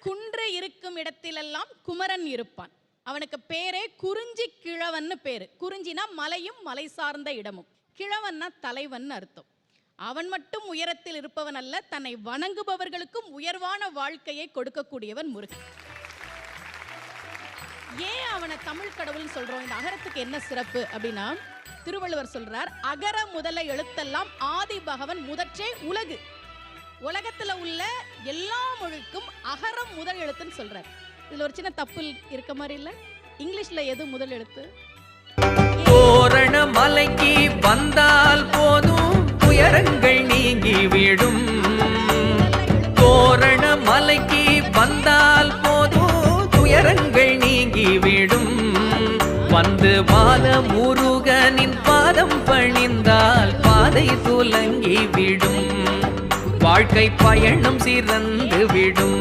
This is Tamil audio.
குன்று இருக்கும் இடத்திலெல்லாம் குமரன் இருப்பான். அவனுக்கு பேரே குறிஞ்சி கிழவன்னு பேரு. குறிஞ்சினா மலையும் மலை சார்ந்த இடமும், கிழவன்னா தலைவன் அர்த்தம். அவன் மட்டும் உயரத்தில் இருப்பவன் அல்ல, தன்னை வணங்குபவர்களுக்கும் உயர்வான வாழ்க்கையை கொடுக்கக்கூடியவன் முருகன். ஏன் அவனை தமிழ் கடவுள்னு சொல்றோம்? இந்த அகரத்துக்கு என்ன சிறப்பு அப்படின்னா, திருவள்ளுவர் சொல்றார், அகர முதல எழுத்தெல்லாம் ஆதி பகவன் முதற்றே உலகு. உலகத்துல உள்ள எல்லா மொழிக்கும் அகரம் முதல் எழுத்துன்னு சொல்றார். இதுல ஒரு சின்ன தப்பு இருக்க மாதிரி இல்ல? இங்கிலீஷ்ல எது முதல் எழுத்து? தோரண மலைக்கு வந்தால் போதும் துயரங்கள் நீங்கி விடும். தோரண மலைக்கு வந்தால் போதும் துயரங்கள் நீங்கி விடும். வந்து பால முருகனின் பாதம் பணிந்தால் பாதை துலங்கி விடும். வாழ்க்கை பயணம் சிறந்து விடும்.